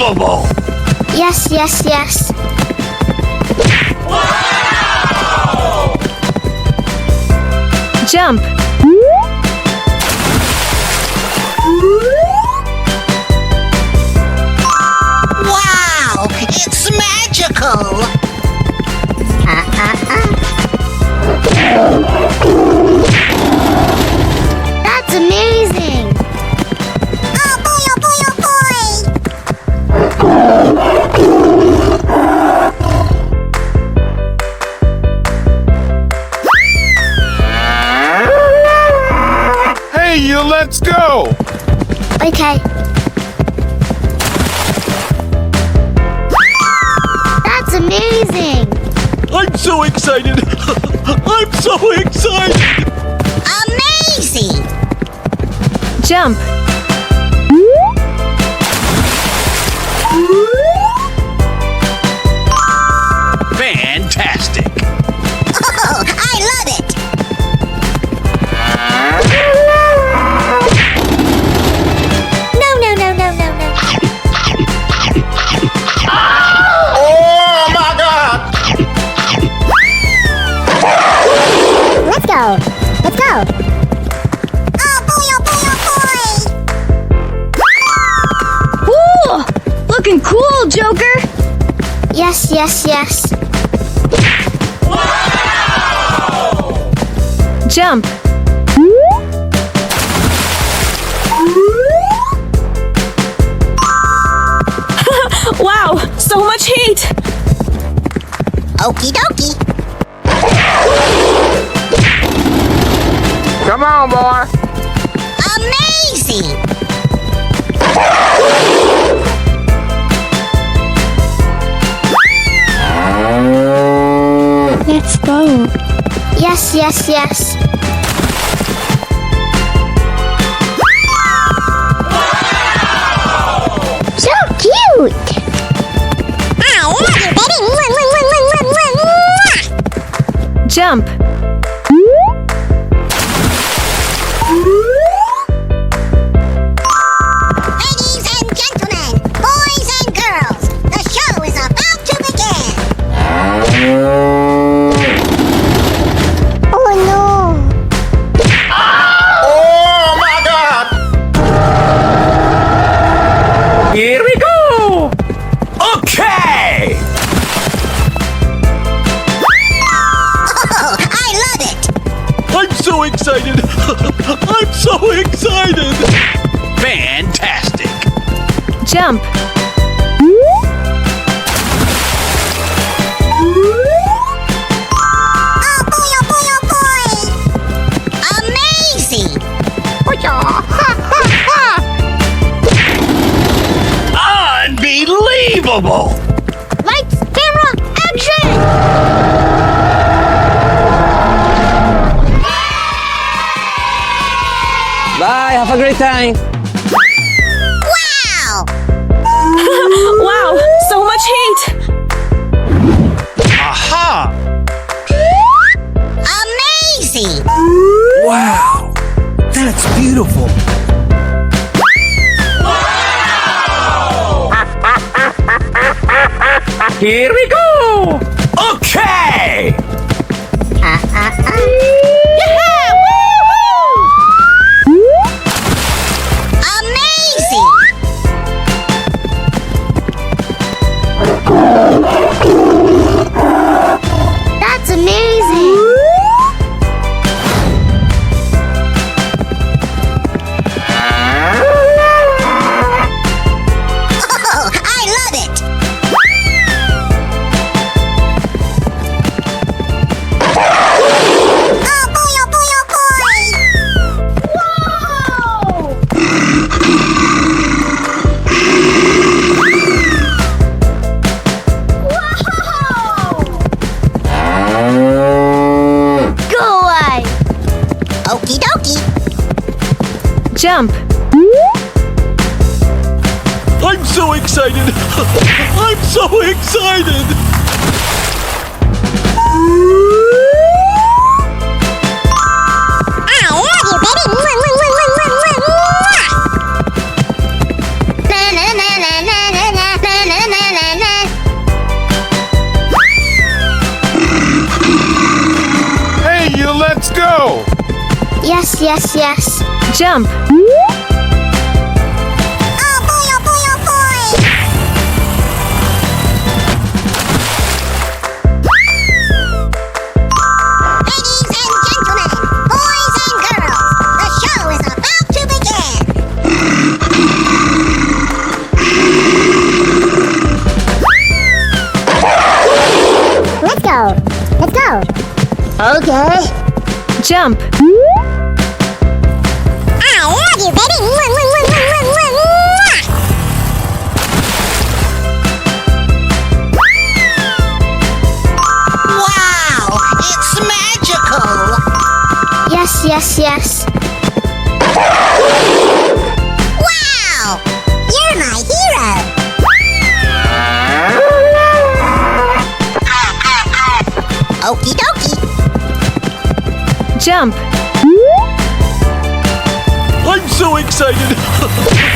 unbelievable! Yes, yes, yes. Wow! Jump. Wow! It's magical! That's amazing. Oh boy, oh boy, oh boy! Hey, let's go! Okay. That's amazing. I'm so excited! I'm so excited! Amazing! Jump. Fantastic! Oh, I love it! No, no, no, no, no, no. Oh my god! Let's go. Let's go. Oh boy, oh boy, oh boy! Ooh, looking cool, Joker. Yes, yes, yes. Jump. Wow, so much heat. Okie dokie! Come on, boy! Amazing! Let's go. Yes, yes, yes. So cute. I love you, baby! Jump. Ladies and gentlemen, boys and girls, the show is about to begin! Oh no. Oh my god! Here we go! Okay! Oh, I love it! I'm so excited! I'm so excited! Fantastic! Jump. Oh boy, oh boy, oh boy! Amazing! Unbelievable! Lights, camera, action! Bye, have a great time. Wow! Wow, so much heat. Aha! Amazing! Wow, that's beautiful. Here we go! Okay! Amazing! That's amazing. Oh, I love it! Oh boy, oh boy, oh boy! Go away. Okie dokie! Jump. I'm so excited! I'm so excited! I love you, baby! Na na na na na na na. Yes, yes, yes. Jump. Oh boy, oh boy, oh boy! Ladies and gentlemen, boys and girls, the show is about to begin. Let's go. Let's go. Okay. Jump. I love you, baby. Mwah, mwah, mwah, mwah, mwah, mwah, mwah. Wow, it's magical. Yes, yes, yes. Wow, you're my hero. Okie dokie. Jump. I'm so excited.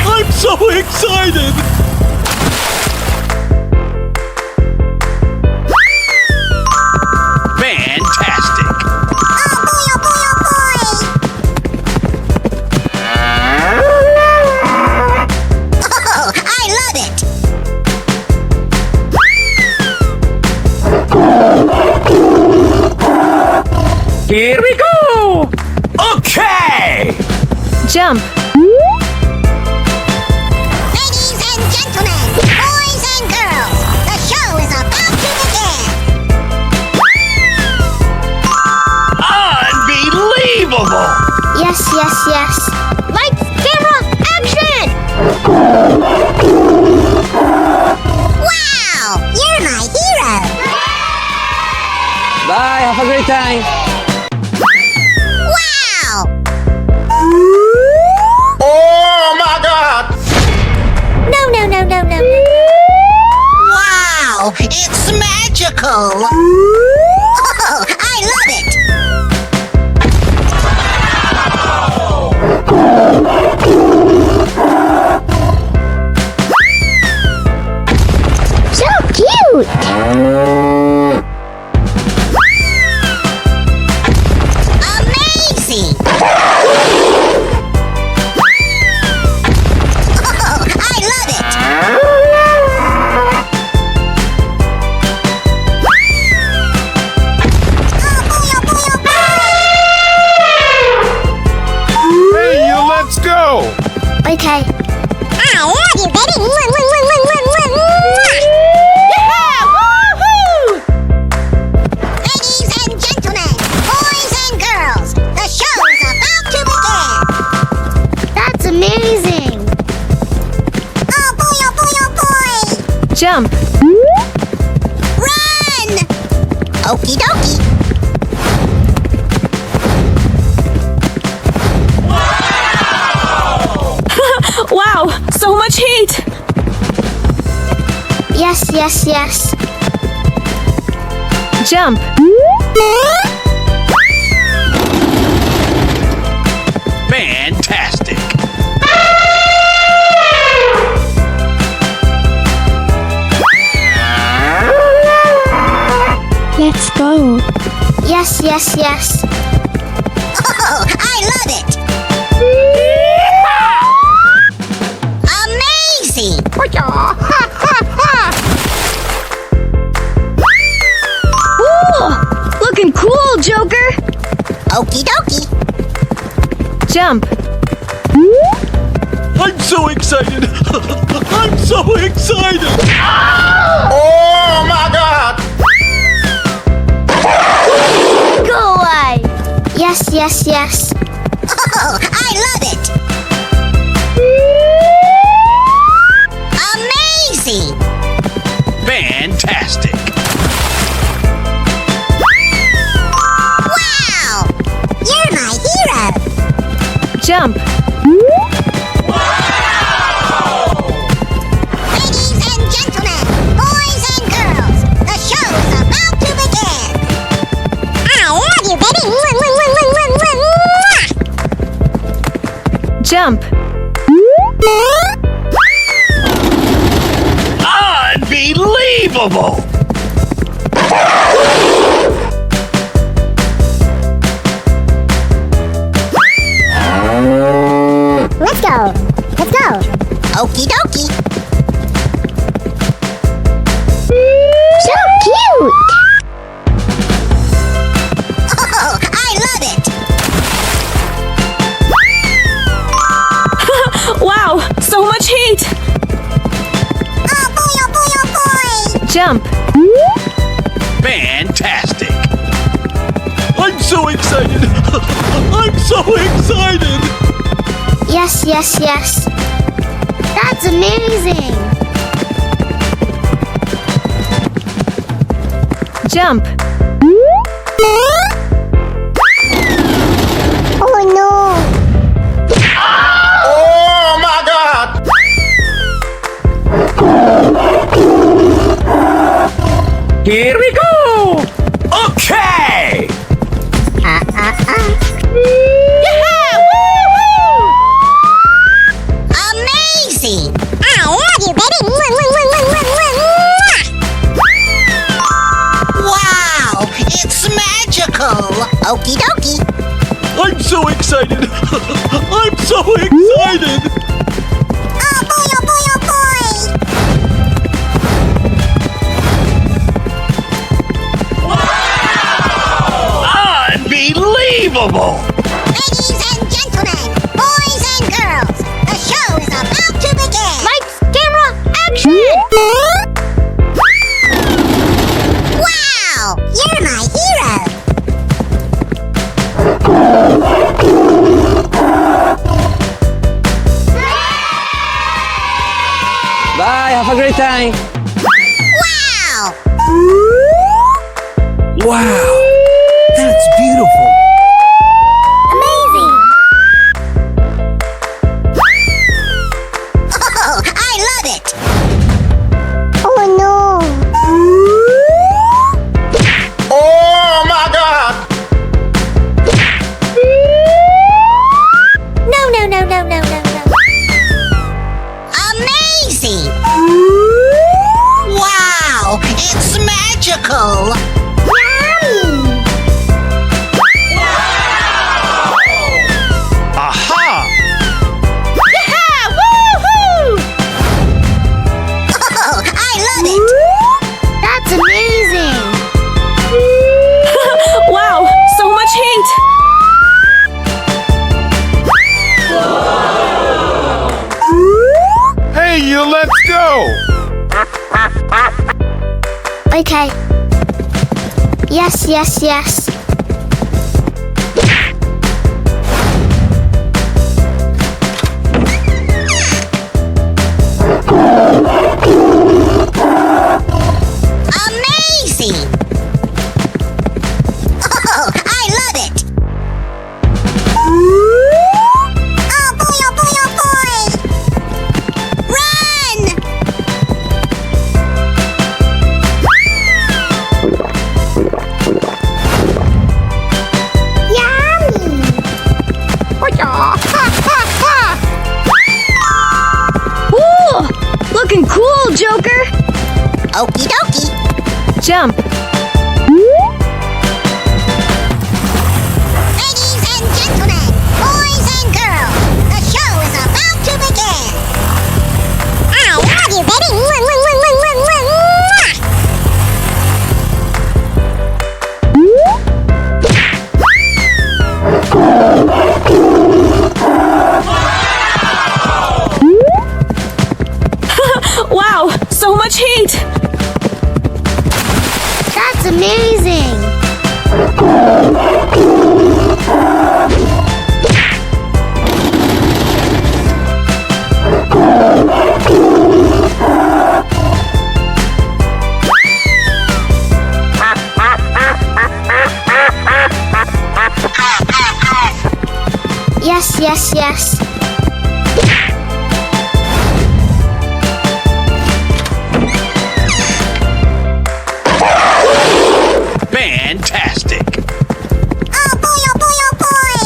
I'm so excited. Fantastic. Oh boy, oh boy, oh boy. Oh, I love it. Here we go. Okay. Jump. Ladies and gentlemen, boys and girls, the show is about to begin. Unbelievable. Yes, yes, yes. Lights, camera, action! Wow, you're my hero. Bye, have a great time. Wow. Oh my God. No, no, no, no, no, no. Wow, it's magical. Oh, I love it. So cute! Amazing. Oh, I love it. Oh boy, oh boy, oh boy. Hey, you, let's go. Okay. I love you, baby. Mwah, mwah, mwah, mwah, mwah, mwah, mwah. Ladies and gentlemen, boys and girls, the show is about to begin. That's amazing. Oh boy, oh boy, oh boy. Jump. Run! Okie dokie. Wow, so much heat. Yes, yes, yes. Jump. Fantastic. Let's go. Yes, yes, yes. Oh, I love it. Amazing. Ooh, looking cool, Joker. Okie dokie. Jump. I'm so excited. I'm so excited. Oh my God. Go away. Yes, yes, yes. Oh, I love it. Amazing. Fantastic. Wow. You're my hero. Jump. Ladies and gentlemen, boys and girls, the show is about to begin. I love you, baby. Mwah, mwah, mwah, mwah, mwah, mwah. Jump. Unbelievable. Jump. Fantastic. I'm so excited. I'm so excited. Yes, yes, yes. That's amazing. Jump. Oh no. Oh my God. Here we go! Okay. Amazing! I love you, baby! Mwah, mwah, mwah, mwah, mwah, mwah. Wow! It's magical! Okie dokie! I'm so excited. I'm so excited. Oh boy, oh boy, oh boy! Unbelievable. Ladies and gentlemen, boys and girls, the show is about to begin! Lights, camera, action! Wow! You're my hero! Bye, have a great time. Wow! Wow, that's beautiful. Amazing! Oh, I love it! Oh no. Oh my God. No, no, no, no, no, no, no. Amazing! Wow! It's magical! Yummy! Aha. Woohoo! Oh, I love it! That's amazing! Wow, so much heat. Hey, you, let's go. Okay. Yes, yes, yes. Amazing! Oh, I love it! Oh boy, oh boy, oh boy! Run! Yummy! Ooh, looking cool, Joker. Okie dokie! Jump. Ladies and gentlemen, boys and girls, the show is about to begin! I love you, baby! Mwah, mwah, mwah, mwah, mwah, mwah, mwah. Wow, so much heat. That's amazing! Yes, yes, yes. Fantastic. Oh boy, oh boy, oh boy!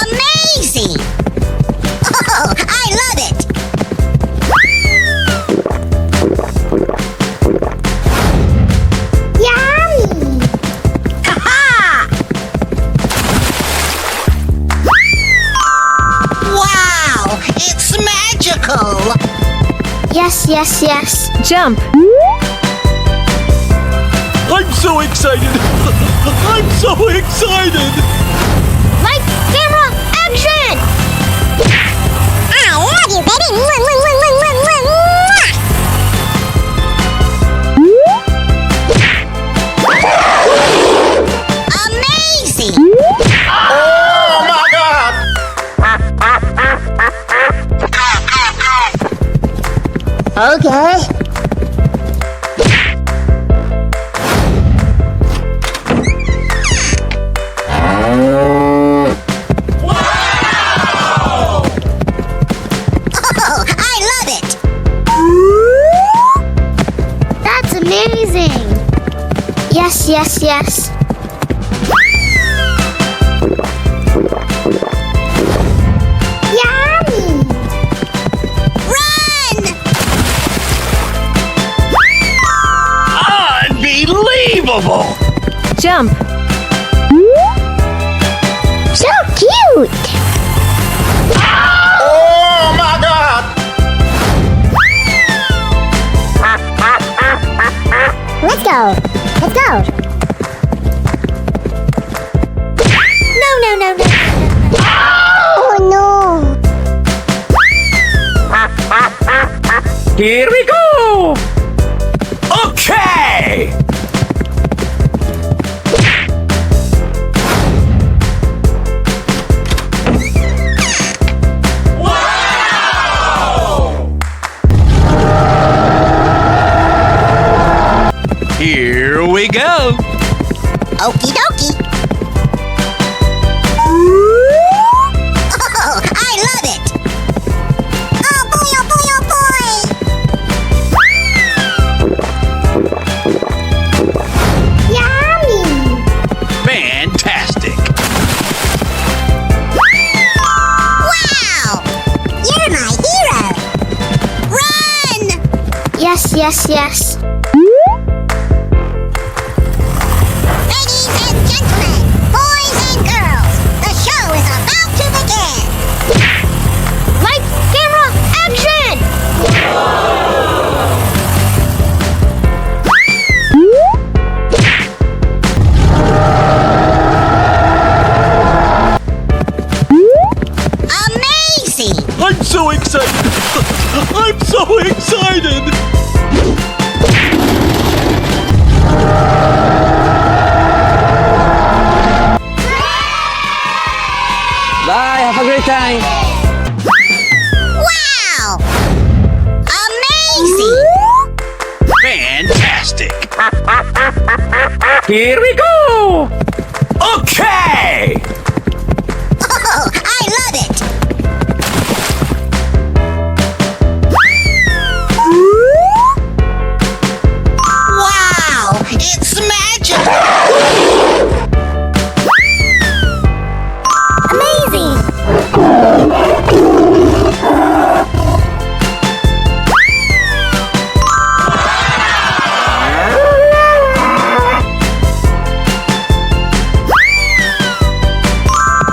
Amazing! Oh, I love it! Yummy! Ha-ha! Wow! It's magical! Yes, yes, yes. Jump. I'm so excited. I'm so excited. Lights, camera, action! I love you, baby! Mwah, mwah, mwah, mwah, mwah, Yes, yes, yes. Yummy! Run! Unbelievable! Jump. So cute! Oh my god! Let's go! Let's go! No, no, no, no! Oh no! Here we go! Okay! Here we go! Okie dokie. Oh, I love it. Oh boy, oh boy, oh boy. Yummy! Fantastic! Wow! You're my hero. Run! Yes, yes, yes. Ladies and gentlemen, boys and girls, the show is about to begin. Lights, camera, action! Amazing! I'm so excited! I'm so excited! Bye, have a great time. Wow! Amazing! Fantastic! Here we go! Okay! Oh, I love it! Wow! It's magical! Amazing!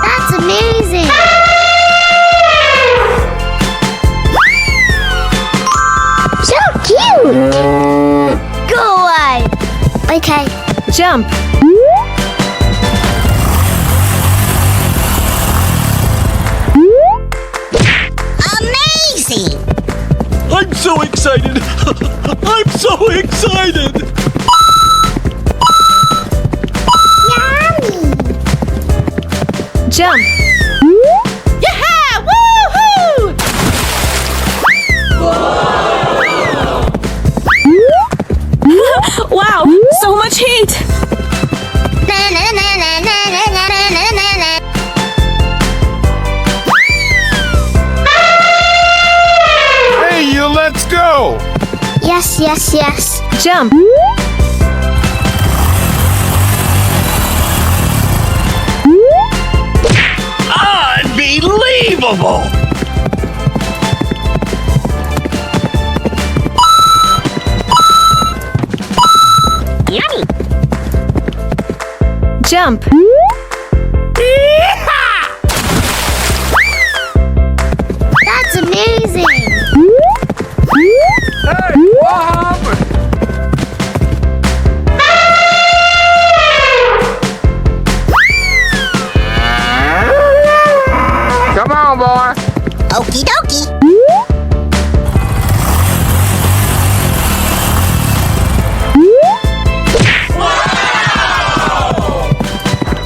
That's amazing! So cute! Go away! Okay. Jump. Amazing! I'm so excited! I'm so excited! Yummy! Jump. Yeah! Woohoo! Wow, so much heat. Na na na na na na na na na na. Hey, you let's go! Yes, yes, yes. Jump. Unbelievable! Yummy! Jump. That's amazing! Come on, boy. Okie dokie.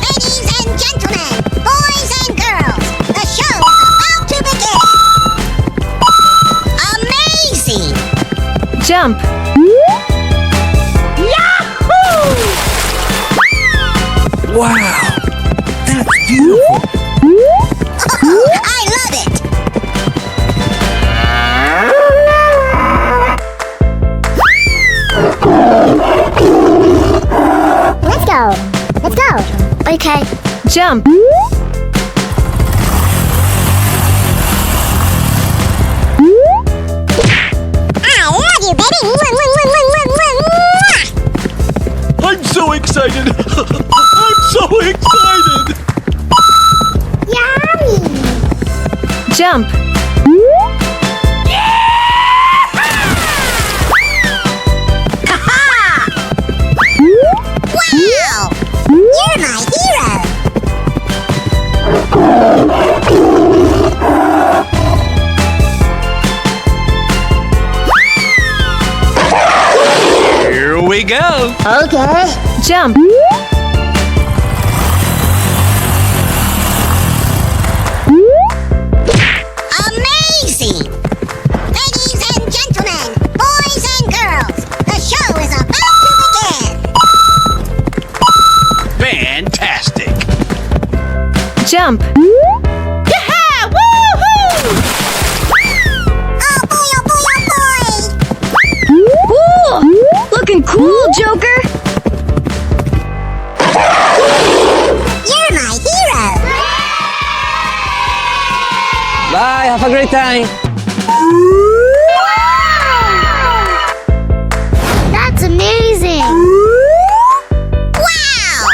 Ladies and gentlemen, boys and girls, the show is about to begin. Amazing! Jump. Wow, that's beautiful. Oh, I love it! go. Let's go. Okay. Jump. I love you, baby. I'm so excited. I'm so excited. Yummy. Jump. Wow! You're my hero! Here we go. Okay. Jump. Amazing! Ladies and gentlemen, boys and girls, the show is about to begin! Fantastic. Jump. Yeah! Woohoo! Oh boy, oh boy, oh boy! Ooh, looking cool, Joker. You're my hero! Bye, have a great time. That's amazing. Wow!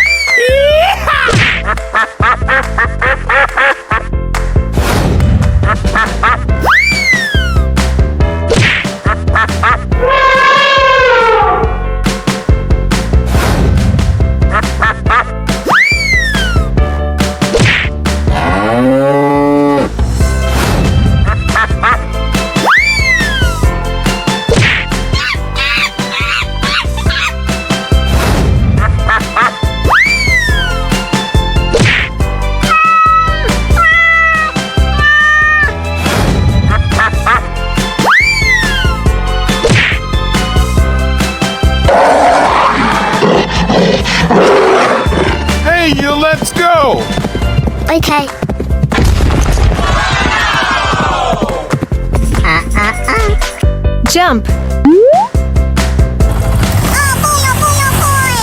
Hey, you, let's go! Okay. Jump. Oh boy, oh boy, oh boy!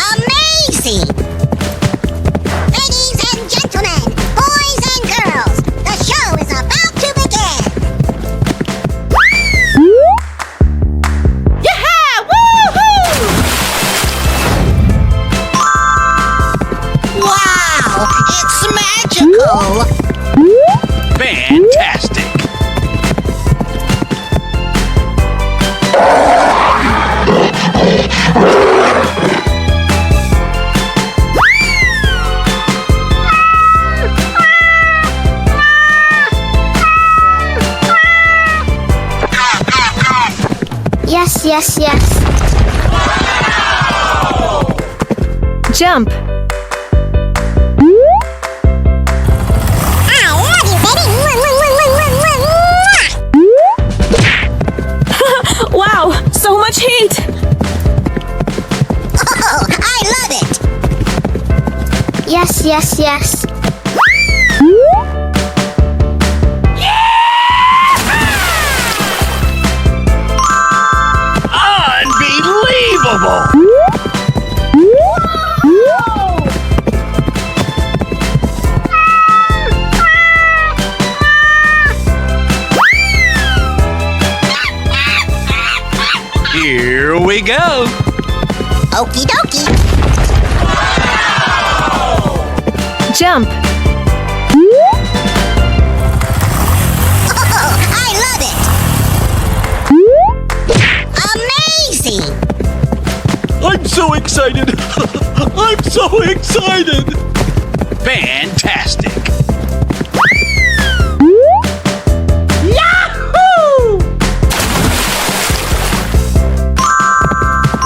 Amazing! Ladies and gentlemen, boys and girls, the show is about to begin! Yeah! Woohoo! Wow, it's magical! Fantastic. Yes, yes, yes. Jump. I love you, baby! Wow, so much heat. Oh, I love it! Yes, yes, yes. Unbelievable. Here we go. Okie dokie! Jump. Oh, I love it! Amazing! I'm so excited. I'm so excited. Fantastic. Yahoo!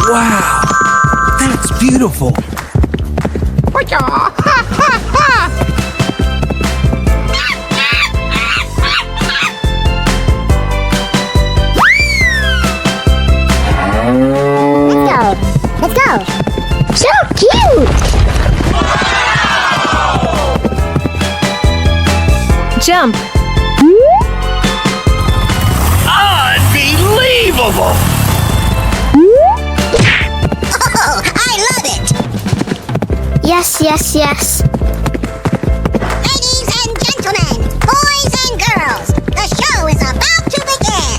Wow, that's beautiful. Let's go. So cute. Jump. Unbelievable. Yes, yes, yes. Ladies and gentlemen, boys and girls, the show is about to begin.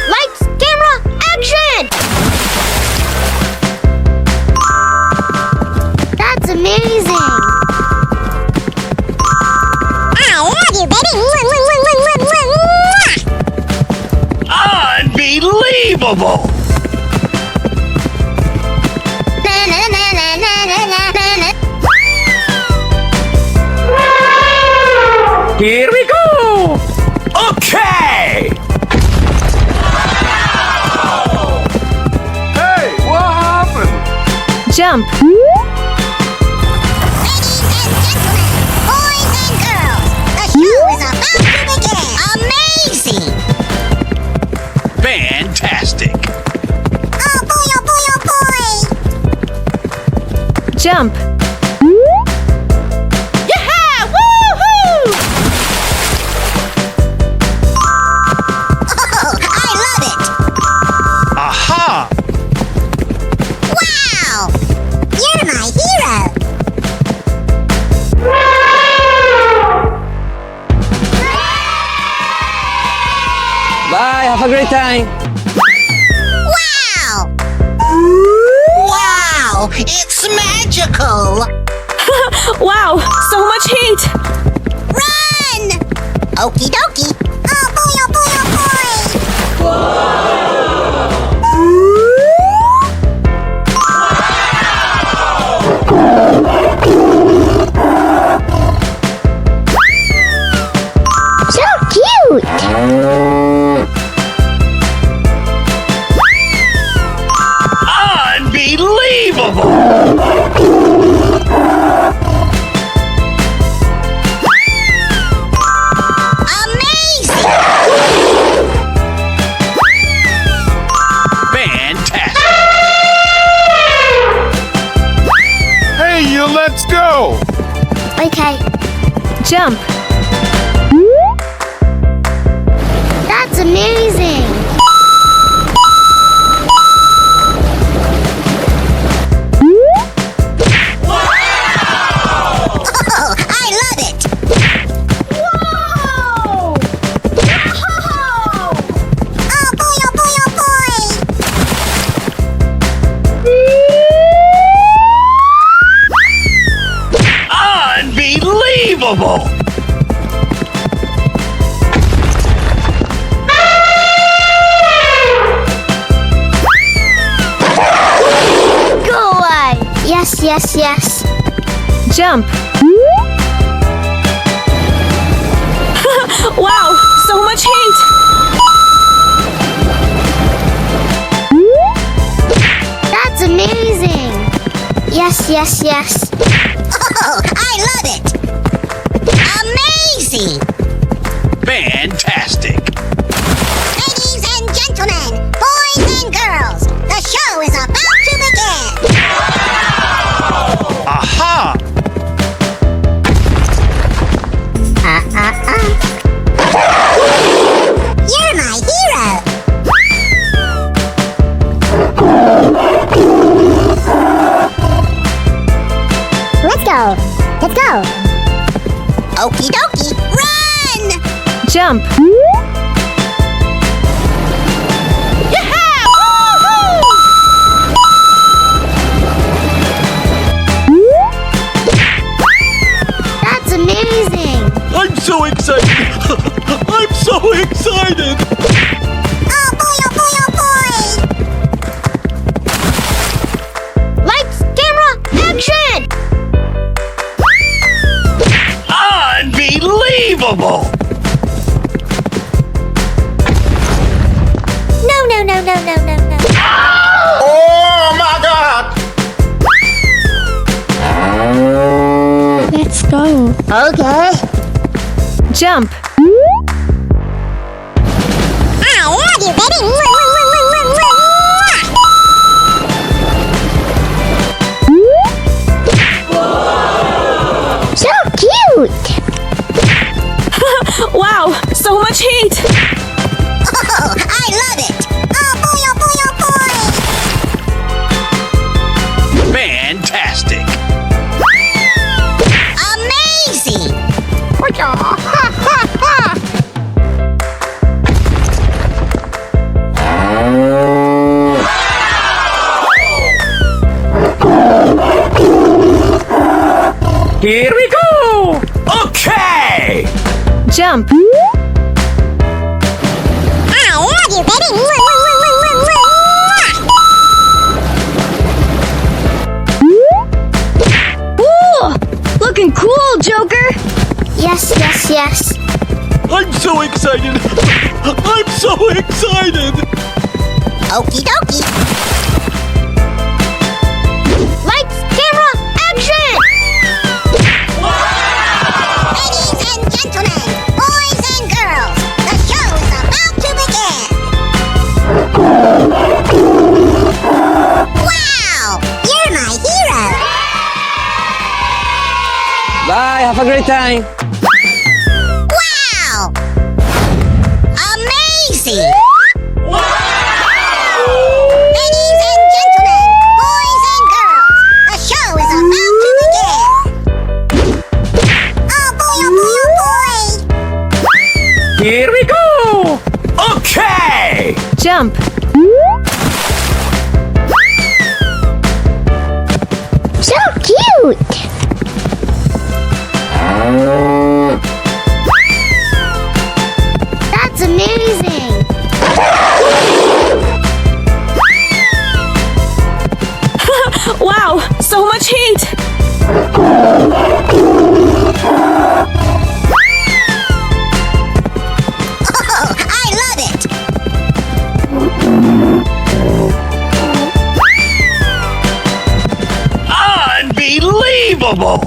Lights, camera, action! That's amazing. I love you, baby. Unbelievable! Here we go! Okay! Hey, what happened? Jump. Ladies and gentlemen, boys and girls, the show is about to begin. Amazing! Fantastic! Oh boy, oh boy, oh boy! Jump. Oh, I love it! Aha! Wow! You're my hero! Bye, have a great time. Wow! Wow, it's magical. Wow, so much heat. Run! Okie dokie! Oh boy, oh boy, oh boy! So cute. Unbelievable! Amazing! Fantastic! Hey, you let's go! Okay, Jump. that's amazing. Oh, I love it! Whoa! Oh boy, oh boy, oh boy! Unbelievable! Go away. Yes, yes, yes. Jump. Wow, so much heat. That's amazing. Yes, yes, yes. Oh, I love it! Amazing! Fantastic! Ladies and gentlemen, boys and girls, the show is about to begin. Aha! You're my hero. Let's go. Let's go. Okie dokie. Run! Jump. That's amazing. I'm so excited! I'm so excited! Oh boy, oh boy, oh boy! Lights, camera, action! Unbelievable! No, no, no, no, no, no, no. Oh my god! Let's go. Okay. Jump. I love you, baby. So cute. Wow, so much heat. Oh, I love it. Oh boy, oh boy, oh boy! Here we go! Okay! Jump. I love you, baby. Ooh, looking cool, Joker. Yes, yes, yes. I'm so excited! I'm so excited! Okie dokie. Lights, camera, action! Ladies and gentlemen, boys and girls, the show is about to begin. Wow, you're my hero. Bye, have a great time. Wow, amazing. Ladies and gentlemen, boys and girls, the show is about to begin. Oh boy, oh boy, oh boy. Here we go! Okay! Jump. So cute! That's amazing! Wow, so much heat. Oh, I love it. Unbelievable!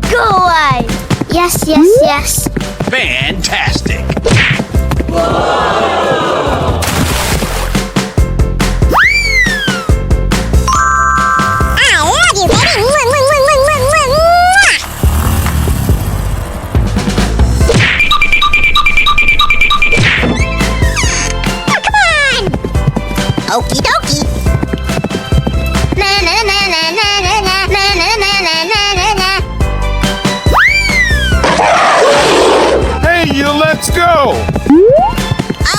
Go away! Yes, yes, yes. Fantastic! I love you, baby. Oh, come on. Okie dokie. Na na na na na na na na na na na na na. Hey, you let's go!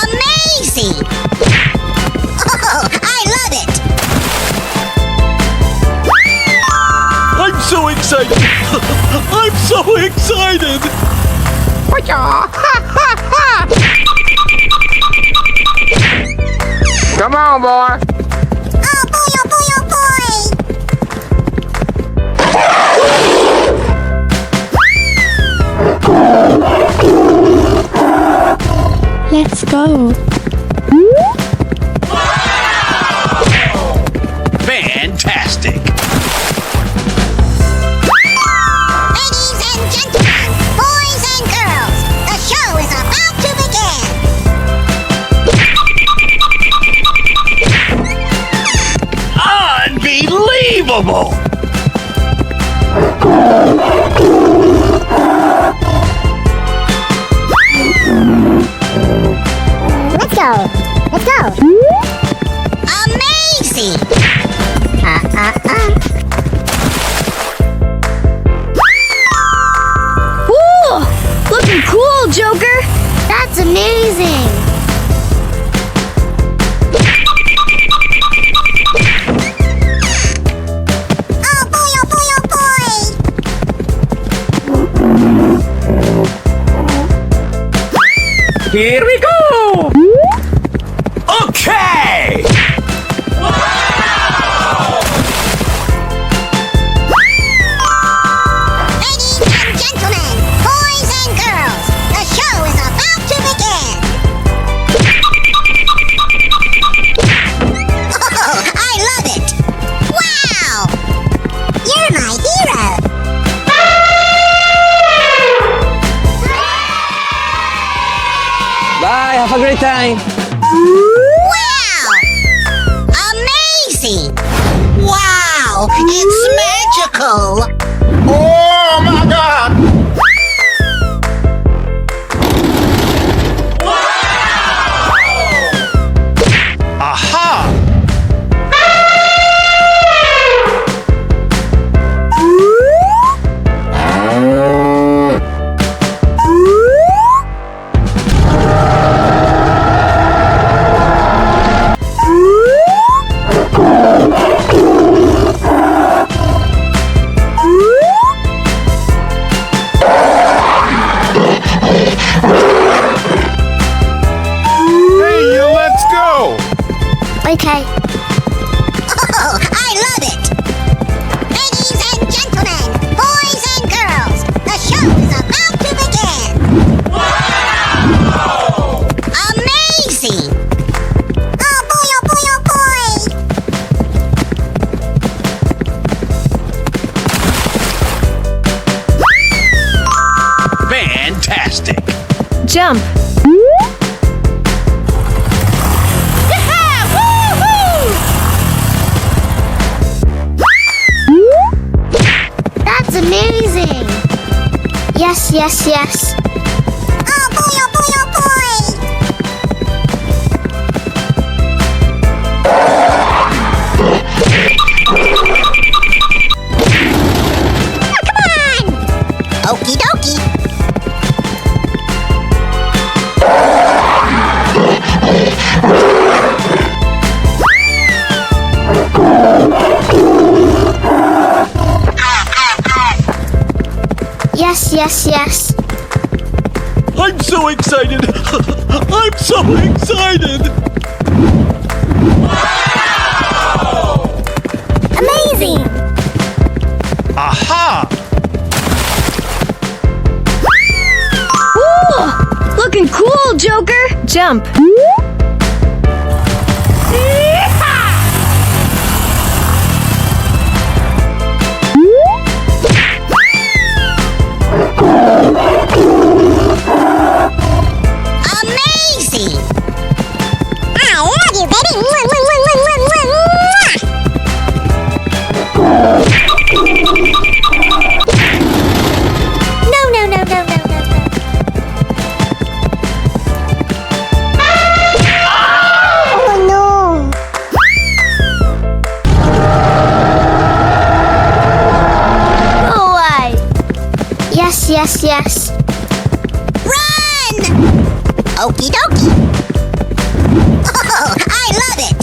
Amazing. Oh, I love it. I'm so excited! I'm so excited! Come on, boy. Oh boy, oh boy, oh boy. Let's go. Fantastic! Ladies and gentlemen, boys and girls, the show is about to begin. Unbelievable! Let's go. Let's go. Amazing. Ooh, looking cool, Joker. That's amazing. Oh boy, oh boy, oh boy. Here we go! Okay! Ladies and gentlemen, boys and girls, the show is about to begin. Oh, I love it. Wow, you're my hero. Bye, have a great time. Wow, amazing. Wow, it's magical. Oh my god! Aha! Fantastic! Jump. That's amazing. Yes, yes, yes. Oh boy, oh boy, oh boy! Okie dokie. Yes, yes, yes. I'm so excited! I'm so excited! Amazing. Aha! Ooh, looking cool, Joker. Jump. Amazing! I love you, baby! Mwah, mwah, mwah, mwah, mwah, mwah, mwah. No, no, no, no, no, no, no. Oh no. No way. Yes, yes, yes. Run! Okie dokie. Oh, I love it!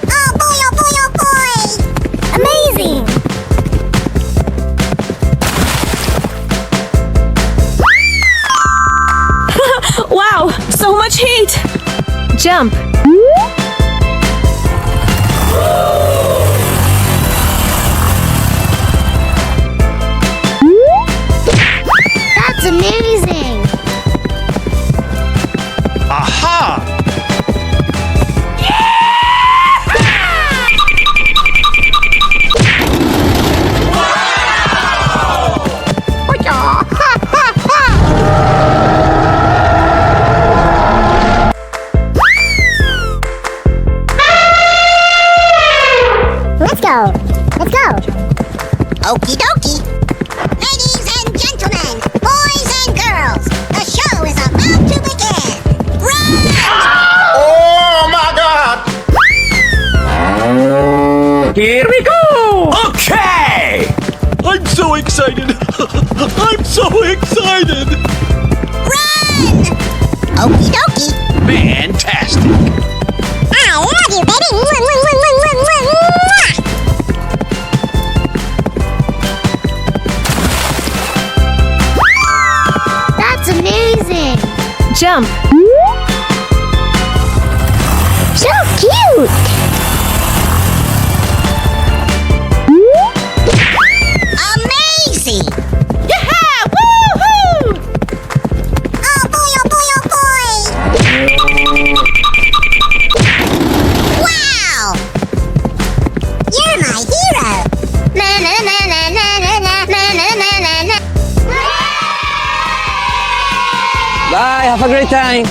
Oh boy, oh boy, oh boy! Amazing. Wow, so much heat. Jump. That's amazing. Aha! Let's go. Let's go. Okie dokie. Ladies and gentlemen, boys and girls, the show is about to begin. Run! Oh my god! Here we go! Okay! I'm so excited! I'm so excited! Run! Okie dokie. Fantastic! I love you, baby! Mwah, mwah, mwah, mwah, mwah, mwah, mwah. That's amazing. Jump. So cute. Amazing! Yeah! Woohoo! Oh boy, oh boy, oh boy! Wow! You're my hero! Na na na na na na na na na na na. Bye, have a great time.